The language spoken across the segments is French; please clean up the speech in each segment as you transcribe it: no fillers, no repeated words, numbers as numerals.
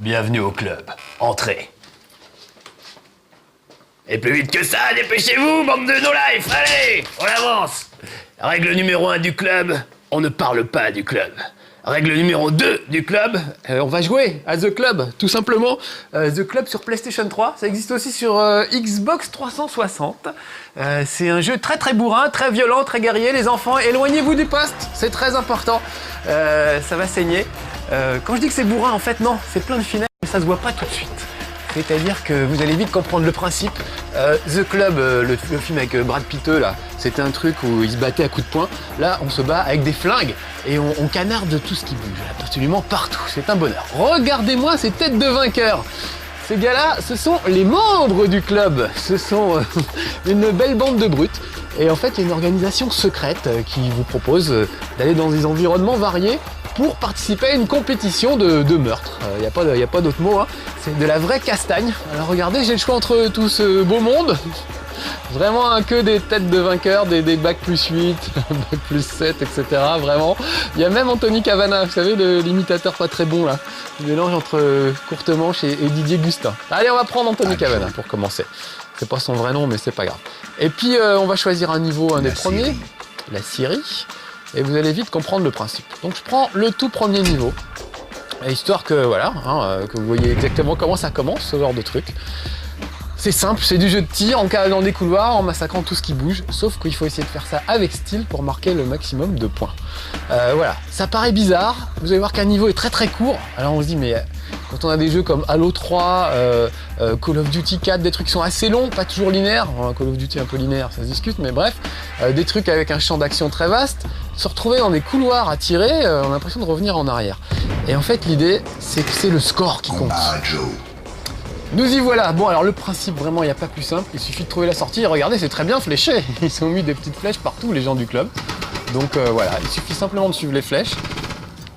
Bienvenue au club. Entrez. Et plus vite que ça, dépêchez-vous, bande de no-life. Allez, on avance. Règle numéro 1 du club, on ne parle pas du club. Règle numéro 2 du club, on va jouer à The Club, tout simplement. The Club sur PlayStation 3, ça existe aussi sur Xbox 360. C'est un jeu très très bourrin, très violent, très guerrier. Les enfants, éloignez-vous du poste, c'est très important. Ça va saigner. Quand je dis que c'est bourrin, en fait, non, c'est plein de finesse, mais ça se voit pas tout de suite. C'est-à-dire que vous allez vite comprendre le principe. The Club, le film avec Brad Pitt, là, c'était un truc où ils se battaient à coups de poing. Là, on se bat avec des flingues et on canarde tout ce qui bouge, absolument partout. C'est un bonheur. Regardez-moi ces têtes de vainqueurs. Ces gars-là, ce sont les membres du club. Ce sont une belle bande de brutes. Et en fait, il y a une organisation secrète qui vous propose d'aller dans des environnements variés pour participer à une compétition de meurtre. Il n'y a pas d'autre mot, hein. C'est de la vraie castagne. Alors regardez, j'ai le choix entre tout ce beau monde. Vraiment que des têtes de vainqueurs, des bacs plus 8, bacs plus 7, etc. Vraiment. Il y a même Anthony Cavana, vous savez, l'imitateur pas très bon là. Le mélange entre Courtemanche et Didier Gustin. Allez, on va prendre Anthony Cavana pour commencer. C'est pas son vrai nom, mais c'est pas grave. Et puis on va choisir un niveau, un des premiers, la Syrie. Et vous allez vite comprendre le principe. Donc je prends le tout premier niveau, histoire que voilà, que vous voyez exactement comment ça commence, ce genre de truc. C'est simple, c'est du jeu de tir en cavalant des couloirs, en massacrant tout ce qui bouge, sauf qu'il faut essayer de faire ça avec style pour marquer le maximum de points. Voilà, ça paraît bizarre, vous allez voir qu'un niveau est très très court, alors on se dit mais quand on a des jeux comme Halo 3, Call of Duty 4, des trucs qui sont assez longs, pas toujours linéaires, Call of Duty un peu linéaire, ça se discute, mais bref, des trucs avec un champ d'action très vaste, se retrouver dans des couloirs à tirer, on a l'impression de revenir en arrière. Et en fait l'idée, c'est que c'est le score qui compte. Nous y voilà. Bon, alors le principe, vraiment, il n'y a pas plus simple. Il suffit de trouver la sortie. Et regardez, c'est très bien fléché. Ils ont mis des petites flèches partout, les gens du club. Donc voilà, il suffit simplement de suivre les flèches.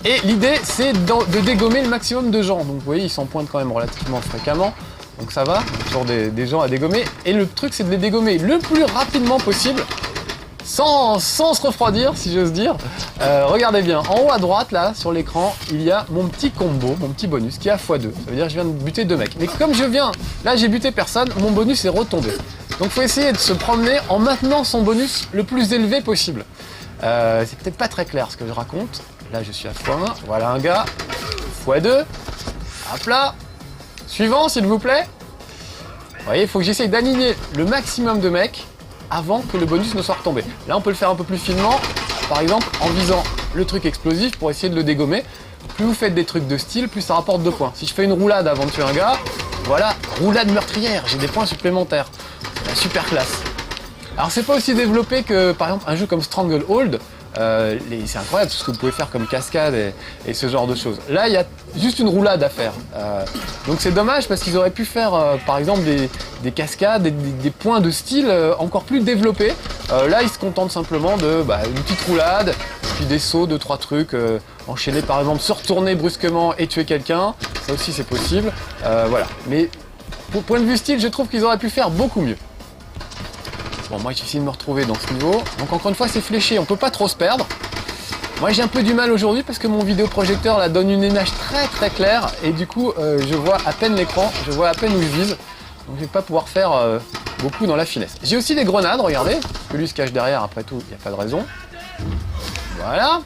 Et l'idée, c'est de dégommer le maximum de gens. Donc vous voyez, ils s'en pointent quand même relativement fréquemment. Donc ça va, toujours des gens à dégommer. Et le truc, c'est de les dégommer le plus rapidement possible. Sans se refroidir, si j'ose dire. Regardez bien, en haut à droite, là, sur l'écran, il y a mon petit combo, mon petit bonus, qui est à x2. Ça veut dire que je viens de buter 2 mecs. Mais comme là j'ai buté personne, mon bonus est retombé. Donc il faut essayer de se promener en maintenant son bonus le plus élevé possible. C'est peut-être pas très clair ce que je raconte. Là je suis à x1, voilà un gars, x2, hop là. Suivant, s'il vous plaît. Vous voyez, il faut que j'essaye d'aligner le maximum de mecs avant que le bonus ne soit retombé. Là, on peut le faire un peu plus finement, par exemple en visant le truc explosif pour essayer de le dégommer. Plus vous faites des trucs de style, plus ça rapporte 2 points. Si je fais une roulade avant de tuer un gars, voilà, roulade meurtrière, j'ai des points supplémentaires. C'est la super classe. Alors c'est pas aussi développé que, par exemple, un jeu comme Stranglehold. C'est incroyable tout ce que vous pouvez faire comme cascade et ce genre de choses. Là, il y a juste une roulade à faire. Donc c'est dommage parce qu'ils auraient pu faire, par exemple, des cascades, des points de style encore plus développés. Là, ils se contentent simplement de une petite roulade, puis des sauts, 2-3 trucs, enchaîner par exemple, se retourner brusquement et tuer quelqu'un. Ça aussi, c'est possible. Voilà. Mais pour point de vue style, je trouve qu'ils auraient pu faire beaucoup mieux. Bon, moi j'ai essayé de me retrouver dans ce niveau. Donc encore une fois, c'est fléché, on peut pas trop se perdre. Moi j'ai un peu du mal aujourd'hui parce que mon vidéoprojecteur là donne une image très très claire et du coup je vois à peine l'écran, je vois à peine où je vise. Donc je vais pas pouvoir faire beaucoup dans la finesse. J'ai aussi des grenades, regardez, parce que lui se cache derrière, après tout, il n'y a pas de raison. Voilà.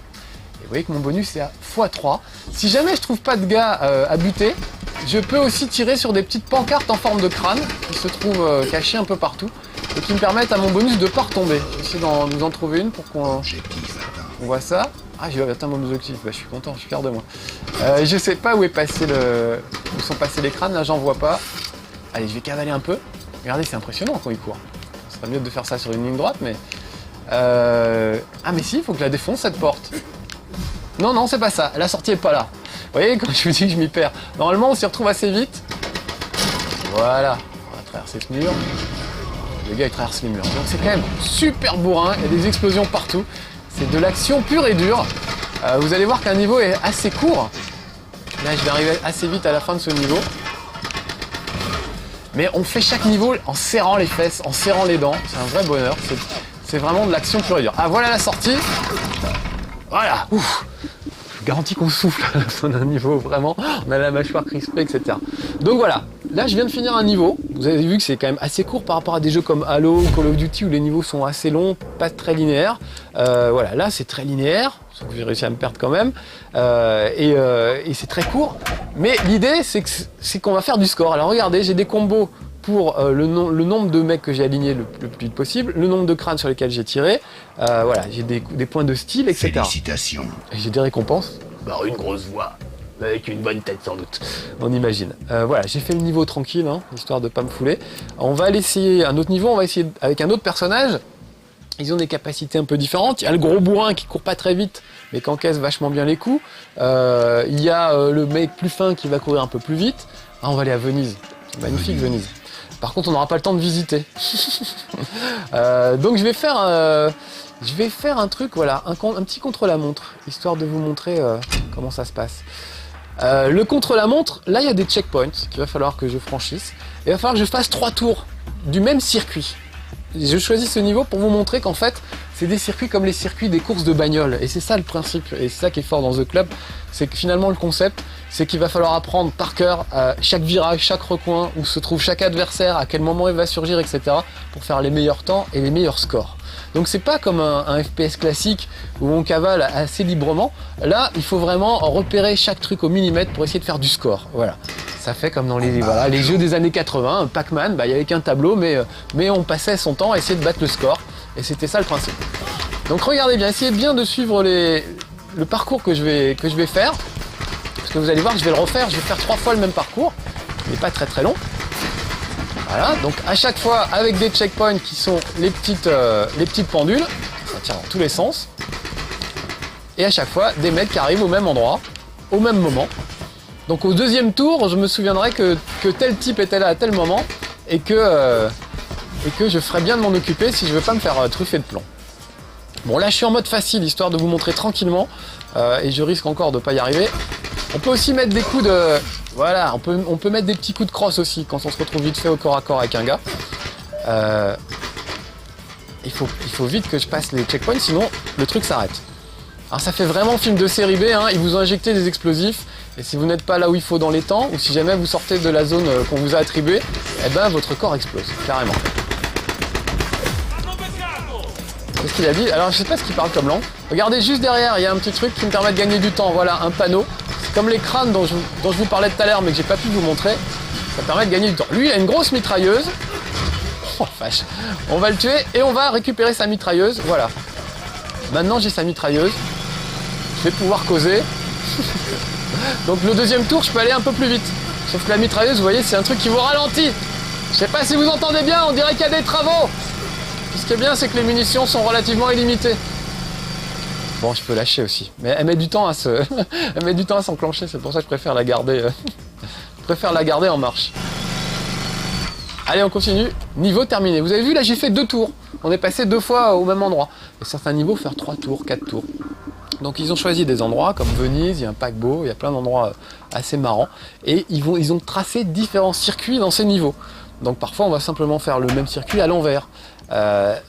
Et vous voyez que mon bonus est à x3. Si jamais je trouve pas de gars à buter, je peux aussi tirer sur des petites pancartes en forme de crâne qui se trouvent cachées un peu partout et qui me permettent à mon bonus de ne pas retomber. Je vais essayer de nous en trouver une pour qu'on voit ça. Ah, j'ai atteint mon objectif, je suis content, je suis fier de moi. Je sais pas où où sont passés les crânes, là j'en vois pas. Allez, je vais cavaler un peu. Regardez, c'est impressionnant quand il court. Ce serait mieux de faire ça sur une ligne droite, mais... Ah mais si, il faut que je la défonce cette porte. Non, c'est pas ça, la sortie est pas là. Vous voyez, quand je vous dis que je m'y perds. Normalement, on s'y retrouve assez vite. Voilà, on va traverser ce mur. Le gars, il traverse les murs. Donc c'est quand même super bourrin, il y a des explosions partout. C'est de l'action pure et dure. Vous allez voir qu'un niveau est assez court. Là, je vais arriver assez vite à la fin de ce niveau. Mais on fait chaque niveau en serrant les fesses, en serrant les dents. C'est un vrai bonheur. C'est vraiment de l'action pure et dure. Ah, voilà la sortie. Voilà. Ouf. garantis qu'on souffle à la fin d'un niveau, vraiment. On a la mâchoire crispée, etc. Donc voilà, là je viens de finir un niveau. Vous avez vu que c'est quand même assez court par rapport à des jeux comme Halo ou Call of Duty où les niveaux sont assez longs, pas très linéaires. Voilà, là c'est très linéaire, sauf que j'ai réussi à me perdre quand même. Et c'est très court. Mais l'idée c'est qu'on va faire du score. Alors regardez, j'ai des combos pour le nombre de mecs que j'ai alignés le plus vite possible, le nombre de crânes sur lesquels j'ai tiré, voilà, j'ai des points de style, etc. Félicitations. Et j'ai des récompenses. Bah, une grosse voix, avec une bonne tête sans doute. On imagine. Voilà, j'ai fait le niveau tranquille, hein, histoire de pas me fouler. On va aller essayer un autre niveau, on va essayer avec un autre personnage. Ils ont des capacités un peu différentes. Il y a le gros bourrin qui court pas très vite, mais qui encaisse vachement bien les coups. Il y a le mec plus fin qui va courir un peu plus vite. Ah, on va aller à Venise. C'est magnifique, Venise. Par contre, on n'aura pas le temps de visiter. Donc je vais faire un truc, voilà, un petit contre-la-montre, histoire de vous montrer comment ça se passe. Le contre-la-montre, là il y a des checkpoints qu'il va falloir que je franchisse. Et il va falloir que je fasse 3 tours du même circuit. Je choisis ce niveau pour vous montrer qu'en fait, c'est des circuits comme les circuits des courses de bagnole. Et c'est ça le principe, et c'est ça qui est fort dans The Club, c'est que finalement le concept, c'est qu'il va falloir apprendre par cœur chaque virage, chaque recoin, où se trouve chaque adversaire, à quel moment il va surgir, etc. pour faire les meilleurs temps et les meilleurs scores. Donc c'est pas comme un FPS classique où on cavale assez librement. Là, il faut vraiment repérer chaque truc au millimètre pour essayer de faire du score. Voilà. Ça fait comme dans les jeux des années 80, Pac-Man, il y avait qu'un tableau, mais on passait son temps à essayer de battre le score. Et c'était ça le principe. Donc regardez bien, essayez bien de suivre le parcours que je vais faire. Parce que vous allez voir que je vais le refaire, je vais faire 3 fois le même parcours. Il n'est pas très très long. Voilà, donc à chaque fois avec des checkpoints qui sont les petites pendules. Ça tire dans tous les sens. Et à chaque fois, des mecs qui arrivent au même endroit, au même moment. Donc au deuxième tour, je me souviendrai que tel type était là à tel moment et que je ferais bien de m'en occuper si je veux pas me faire truffer de plomb. Bon là je suis en mode facile, histoire de vous montrer tranquillement et je risque encore de pas y arriver. On peut aussi mettre des coups de... Voilà, on peut mettre des petits coups de crosse aussi quand on se retrouve vite fait au corps à corps avec un gars. Il faut vite que je passe les checkpoints, sinon le truc s'arrête. Alors ça fait vraiment film de série B, hein, ils vous ont injecté des explosifs, et si vous n'êtes pas là où il faut dans les temps, ou si jamais vous sortez de la zone qu'on vous a attribuée, eh ben votre corps explose, carrément. Qu'est-ce qu'il a dit? Alors je sais pas ce qu'il parle comme langue. Regardez juste derrière, il y a un petit truc qui me permet de gagner du temps, voilà, un panneau. C'est comme les crânes dont je vous parlais tout à l'heure, mais que j'ai pas pu vous montrer. Ça permet de gagner du temps. Lui, il a une grosse mitrailleuse. Oh vache. On va le tuer et on va récupérer sa mitrailleuse, voilà. Maintenant j'ai sa mitrailleuse. Je vais pouvoir causer. Donc le deuxième tour, je peux aller un peu plus vite. Sauf que la mitrailleuse, vous voyez, c'est un truc qui vous ralentit. Je sais pas si vous entendez bien, on dirait qu'il y a des travaux. Ce qui est bien, c'est que les munitions sont relativement illimitées. Bon, je peux lâcher aussi. Mais elle met du temps à elle met du temps à s'enclencher, c'est pour ça que je préfère la garder. Je préfère la garder en marche. Allez, on continue. Niveau terminé. Vous avez vu, là, j'ai fait 2 tours. On est passé 2 fois au même endroit. Et certains niveaux, faire 3 tours, 4 tours. Donc ils ont choisi des endroits comme Venise, il y a un paquebot, il y a plein d'endroits assez marrants. Et ils ont tracé différents circuits dans ces niveaux. Donc parfois on va simplement faire le même circuit à l'envers.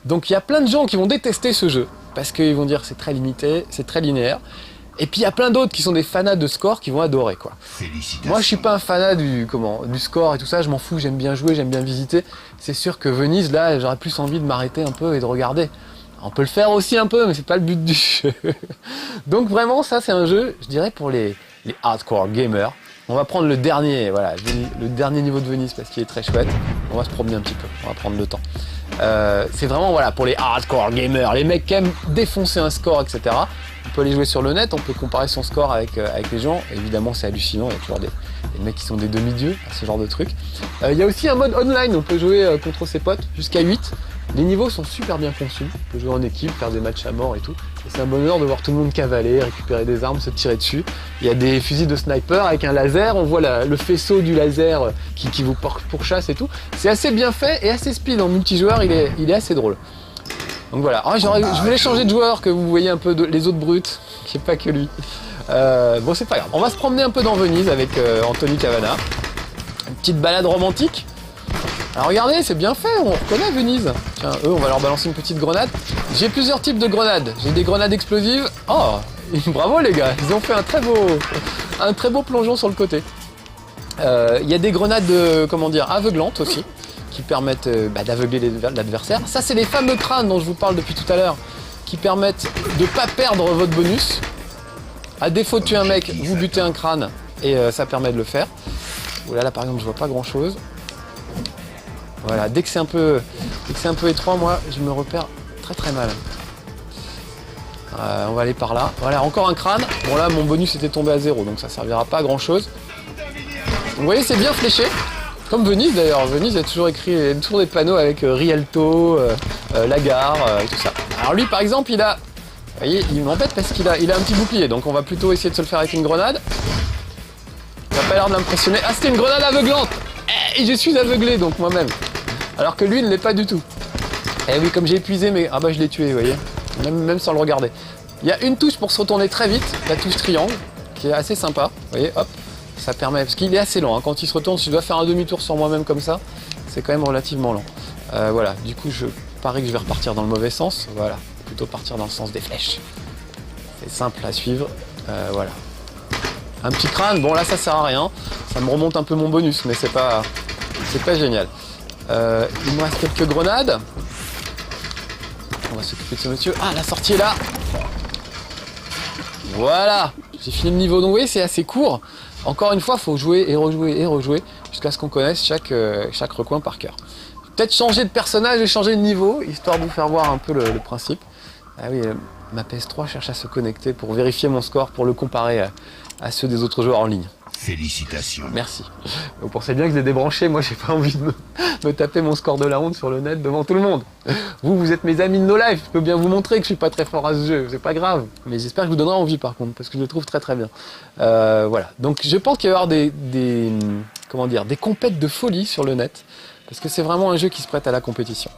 Donc il y a plein de gens qui vont détester ce jeu. Parce qu'ils vont dire que c'est très limité, c'est très linéaire. Et puis il y a plein d'autres qui sont des fanats de score qui vont adorer quoi. Moi je suis pas un fanat du score et tout ça, je m'en fous, j'aime bien jouer, j'aime bien visiter. C'est sûr que Venise là, j'aurais plus envie de m'arrêter un peu et de regarder. On peut le faire aussi un peu, mais c'est pas le but du jeu. Donc vraiment, ça c'est un jeu, je dirais, pour les hardcore gamers. On va prendre le dernier, voilà, le dernier niveau de Venise parce qu'il est très chouette. On va se promener un petit peu, on va prendre le temps. C'est vraiment voilà pour les hardcore gamers, les mecs qui aiment défoncer un score, etc. On peut aller jouer sur le net, on peut comparer son score avec les gens. Évidemment, c'est hallucinant, il y a toujours des mecs qui sont des demi-dieux à ce genre de truc. Il y a aussi un mode online, on peut jouer contre ses potes jusqu'à 8. Les niveaux sont super bien conçus, on peut jouer en équipe, faire des matchs à mort et tout. Et c'est un bonheur de voir tout le monde cavaler, récupérer des armes, se tirer dessus. Il y a des fusils de sniper avec un laser, on voit le faisceau du laser qui vous pourchasse et tout. C'est assez bien fait et assez speed en multijoueur, il est assez drôle. Donc voilà, je voulais changer de joueur, que vous voyez un peu les autres brutes, qui n'est pas que lui. Bon c'est pas grave, on va se promener un peu dans Venise avec Anthony Cavana. Une petite balade romantique. Alors regardez, c'est bien fait, on reconnaît Venise. Tiens, eux, on va leur balancer une petite grenade. J'ai plusieurs types de grenades. J'ai des grenades explosives. Oh, Bravo les gars, ils ont fait un très beau plongeon sur le côté. Il y a des grenades, comment dire, aveuglantes aussi, qui permettent d'aveugler l'adversaire. Ça, c'est les fameux crânes dont je vous parle depuis tout à l'heure, qui permettent de ne pas perdre votre bonus. À défaut de tuer un mec, vous butez un crâne et ça permet de le faire. Voilà, là par exemple, je vois pas grand chose. Voilà, dès que c'est un peu étroit, moi, je me repère très très mal. On va aller par là. Voilà, encore un crâne. Bon là, mon bonus était tombé à 0, donc ça servira pas à grand chose. Vous voyez, c'est bien fléché. Comme Venise d'ailleurs. Venise a toujours écrit toujours des panneaux avec Rialto, la gare, tout ça. Alors lui, par exemple, il a... Vous voyez, il m'embête parce qu'il a un petit bouclier. Donc on va plutôt essayer de se le faire avec une grenade. Il n'a pas l'air de l'impressionner. Ah, c'était une grenade aveuglante. Et je suis aveuglé, donc moi-même. Alors que lui, il ne l'est pas du tout. Eh oui, comme j'ai épuisé, mais... Ah bah je l'ai tué, vous voyez. Même sans le regarder. Il y a une touche pour se retourner très vite, la touche triangle, qui est assez sympa. Vous voyez, hop, ça permet... Parce qu'il est assez lent, hein. Quand il se retourne, si je dois faire un demi-tour sur moi-même comme ça, c'est quand même relativement lent. Voilà, du coup, je parie que je vais repartir dans le mauvais sens. Voilà, plutôt partir dans le sens des flèches. C'est simple à suivre. Voilà. Un petit crâne, bon là, ça sert à rien. Ça me remonte un peu mon bonus, mais c'est pas génial. Il me reste quelques grenades. On va s'occuper de ce monsieur. Ah, la sortie est là. Voilà, j'ai fini le niveau. Donc vous voyez, c'est assez court. Encore une fois, il faut jouer et rejouer jusqu'à ce qu'on connaisse chaque recoin par cœur. Peut-être changer de personnage et changer de niveau, histoire de vous faire voir un peu le principe. Ah oui, ma PS3 cherche à se connecter pour vérifier mon score, pour le comparer à ceux des autres joueurs en ligne. Félicitations. Merci. Vous pensez bien que je l'ai débranché, moi j'ai pas envie de me taper mon score de la honte sur le net devant tout le monde. Vous êtes mes amis de No Life, je peux bien vous montrer que je suis pas très fort à ce jeu, c'est pas grave. Mais j'espère que je vous donnerai envie par contre, parce que je le trouve très très bien. Voilà, donc je pense qu'il va y avoir des compètes de folie sur le net, parce que c'est vraiment un jeu qui se prête à la compétition.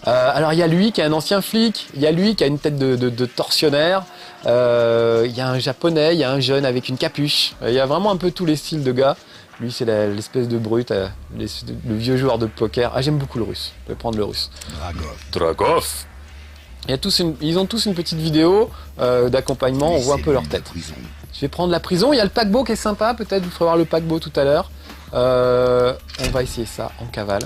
Alors il y a lui qui est un ancien flic, il y a lui qui a une tête de tortionnaire, il y a un japonais, il y a un jeune avec une capuche, il y a vraiment un peu tous les styles de gars. Lui c'est l'espèce de brute, le vieux joueur de poker. Ah, j'aime beaucoup le russe, je vais prendre le russe. Dragov. Ils ont tous une petite vidéo d'accompagnement, on voit un peu leur tête. Je vais prendre la prison, il y a le paquebot qui est sympa, peut-être vous ferez voir le paquebot tout à l'heure. On va essayer ça en cavale.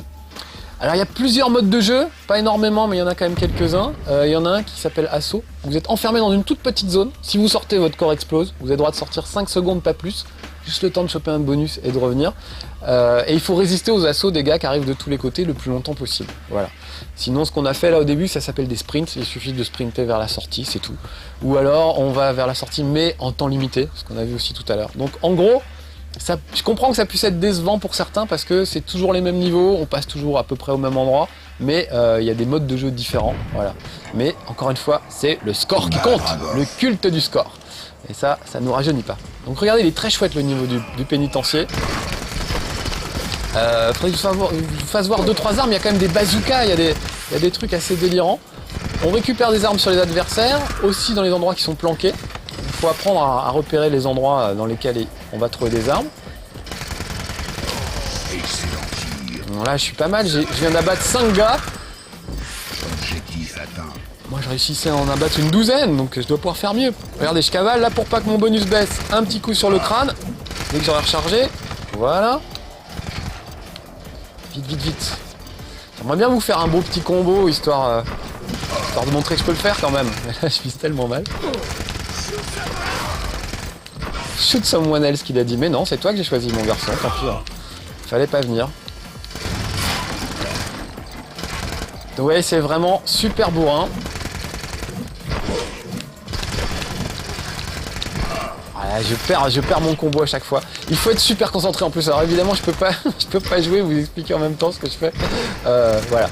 Alors il y a plusieurs modes de jeu, pas énormément mais il y en a quand même quelques-uns. Il y en a un qui s'appelle Assaut. Vous êtes enfermé dans une toute petite zone. Si vous sortez, votre corps explose. Vous avez le droit de sortir 5 secondes, pas plus. Juste le temps de choper un bonus et de revenir. Et il faut résister aux assauts des gars qui arrivent de tous les côtés le plus longtemps possible. Voilà. Sinon ce qu'on a fait là au début, ça s'appelle des sprints. Il suffit de sprinter vers la sortie, c'est tout. Ou alors on va vers la sortie mais en temps limité, ce qu'on a vu aussi tout à l'heure. Donc en gros, je comprends que ça puisse être décevant pour certains parce que c'est toujours les mêmes niveaux, on passe toujours à peu près au même endroit, mais il y a des modes de jeu différents, voilà. Mais encore une fois, c'est le score qui compte, le culte du score. Et ça nous rajeunit pas. Donc regardez, il est très chouette le niveau du pénitencier. Faudrait que je vous fasse voir 2-3 armes, il y a quand même des bazookas, il y a des trucs assez délirants. On récupère des armes sur les adversaires, aussi dans les endroits qui sont planqués. Il faut apprendre à repérer les endroits dans lesquels on va trouver des armes. Bon, là, je suis pas mal. Je viens d'abattre 5 gars. Moi, je réussissais à en abattre une douzaine, donc je dois pouvoir faire mieux. Regardez, je cavale là pour pas que mon bonus baisse. Un petit coup sur le crâne. Dès que j'aurai rechargé. Voilà. Vite. J'aimerais bien vous faire un beau petit combo, histoire de montrer que je peux le faire quand même. Mais là, je vise tellement mal. Shoot someone else qu'il a dit, mais non, c'est toi que j'ai choisi mon garçon, tant pis. Hein. Fallait pas venir. Donc ouais, c'est vraiment super bourrin. Voilà, je perds mon combo à chaque fois. Il faut être super concentré en plus. Alors évidemment, je peux pas jouer, vous expliquer en même temps ce que je fais. Voilà.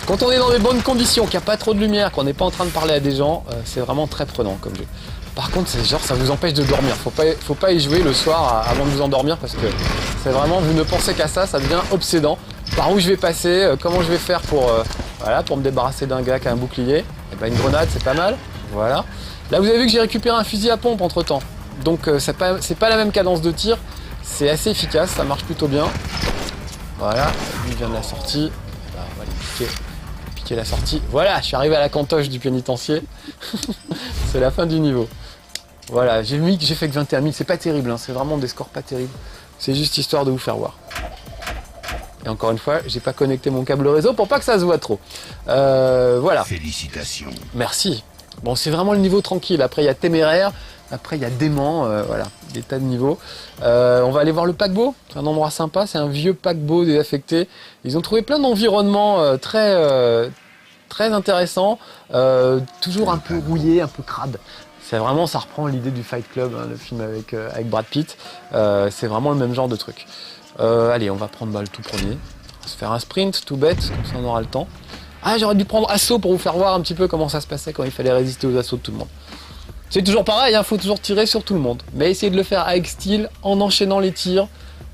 Quand on est dans des bonnes conditions, qu'il n'y a pas trop de lumière, qu'on n'est pas en train de parler à des gens, c'est vraiment très prenant comme jeu. Par contre, c'est genre, ça vous empêche de dormir. Faut pas y jouer le soir avant de vous endormir parce que c'est vraiment, vous ne pensez qu'à ça, ça devient obsédant. Par où je vais passer, comment je vais faire pour me débarrasser d'un gars qui a un bouclier. Et ben une grenade, c'est pas mal. Voilà. Là, vous avez vu que j'ai récupéré un fusil à pompe entre temps. Donc, c'est pas la même cadence de tir. C'est assez efficace, ça marche plutôt bien. Voilà, lui vient de la sortie. Là, on va aller piquer la sortie. Voilà, je suis arrivé à la cantoche du pénitencier. C'est la fin du niveau. Voilà, j'ai fait que 21 000, c'est pas terrible, hein, c'est vraiment des scores pas terribles. C'est juste histoire de vous faire voir. Et encore une fois, j'ai pas connecté mon câble réseau pour pas que ça se voit trop. Voilà. Félicitations. Merci. Bon, c'est vraiment le niveau tranquille. Après, il y a téméraire. Après, il y a dément. Voilà, des tas de niveaux. On va aller voir le paquebot. C'est un endroit sympa. C'est un vieux paquebot désaffecté. Ils ont trouvé plein d'environnements très intéressants. Toujours un peu rouillé, un peu crade. C'est vraiment, ça reprend l'idée du Fight Club, hein, le film avec Brad Pitt. C'est vraiment le même genre de truc. Allez, on va prendre le tout premier. On va se faire un sprint, tout bête, comme ça on aura le temps. Ah, j'aurais dû prendre assaut pour vous faire voir un petit peu comment ça se passait quand il fallait résister aux assauts de tout le monde. C'est toujours pareil, hein, faut toujours tirer sur tout le monde. Mais essayez de le faire avec style, en enchaînant les tirs,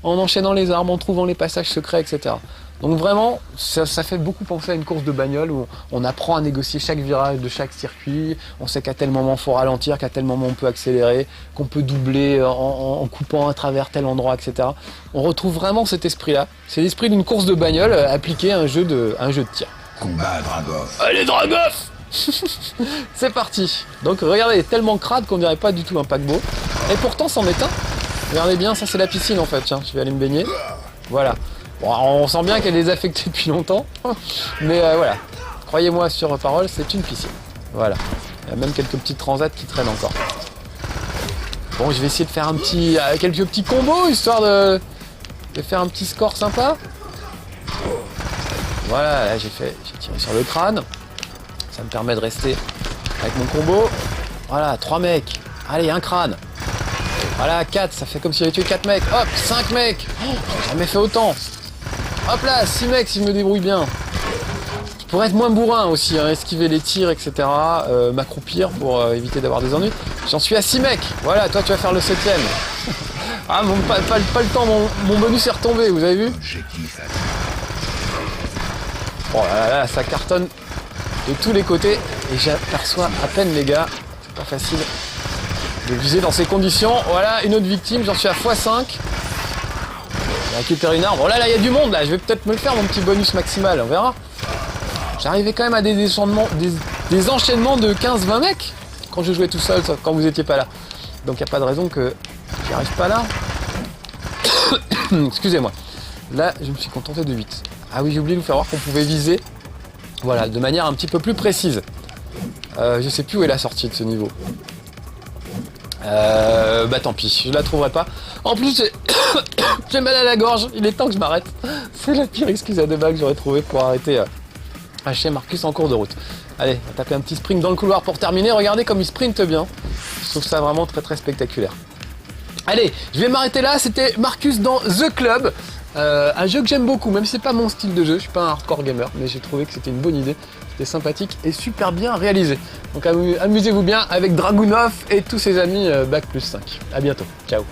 en enchaînant les armes, en trouvant les passages secrets, etc. Donc vraiment, ça fait beaucoup penser à une course de bagnole où on apprend à négocier chaque virage de chaque circuit, on sait qu'à tel moment il faut ralentir, qu'à tel moment on peut accélérer, qu'on peut doubler en coupant à travers tel endroit, etc. On retrouve vraiment cet esprit-là. C'est l'esprit d'une course de bagnole appliqué à un jeu de tir. Combat à Dragov. Allez, Dragov! C'est parti. Donc regardez, il est tellement crade qu'on dirait pas du tout un paquebot. Et pourtant c'en est un. Regardez bien, ça c'est la piscine en fait. Tiens, je vais aller me baigner. Voilà. Bon, on sent bien qu'elle est désaffectée depuis longtemps. Mais voilà. Croyez-moi sur parole, c'est une piscine. Voilà. Il y a même quelques petites transats qui traînent encore. Bon, je vais essayer de faire quelques petits combos, histoire de faire un petit score sympa. Voilà, là j'ai tiré sur le crâne. Ça me permet de rester avec mon combo. Voilà, 3 mecs. Allez, un crâne. Voilà, 4, ça fait comme si j'avais tué 4 mecs. Hop, 5 mecs. Oh, j'ai jamais fait autant. Hop là, 6 mecs si je me débrouille bien. Je pourrais être moins bourrin aussi, hein, esquiver les tirs, etc. M'accroupir pour éviter d'avoir des ennuis. J'en suis à 6 mecs. Voilà, toi tu vas faire le 7ème. Ah, bon, pas le temps, mon bonus est retombé, vous avez vu? Objectif atteint. Bon, là, ça cartonne de tous les côtés et j'aperçois à peine les gars. C'est pas facile de viser dans ces conditions. Voilà, une autre victime, j'en suis à x5. Je récupère une arme. Oh là, il y a du monde là, je vais peut-être me le faire mon petit bonus maximal, on verra. J'arrivais quand même à des enchaînements de 15-20 mecs quand je jouais tout seul, quand vous étiez pas là. Donc il n'y a pas de raison que j'y arrive pas là. Excusez-moi. Là, je me suis contenté de 8. Ah oui, j'ai oublié de vous faire voir qu'on pouvait viser, voilà, de manière un petit peu plus précise. Je sais plus où est la sortie de ce niveau. Bah tant pis, je la trouverai pas. En plus, j'ai mal à la gorge, il est temps que je m'arrête. C'est la pire excuse à débat que j'aurais trouvé pour arrêter chez Marcus en cours de route. Allez, on va taper un petit sprint dans le couloir pour terminer. Regardez comme il sprinte bien. Je trouve ça vraiment très spectaculaire. Allez, je vais m'arrêter là. C'était Marcus dans The Club. Un jeu que j'aime beaucoup, même si c'est pas mon style de jeu. Je suis pas un hardcore gamer, mais j'ai trouvé que c'était une bonne idée. C'était sympathique et super bien réalisé. Donc amusez-vous bien avec Dragunov et tous ses amis Bac+5. À bientôt. Ciao.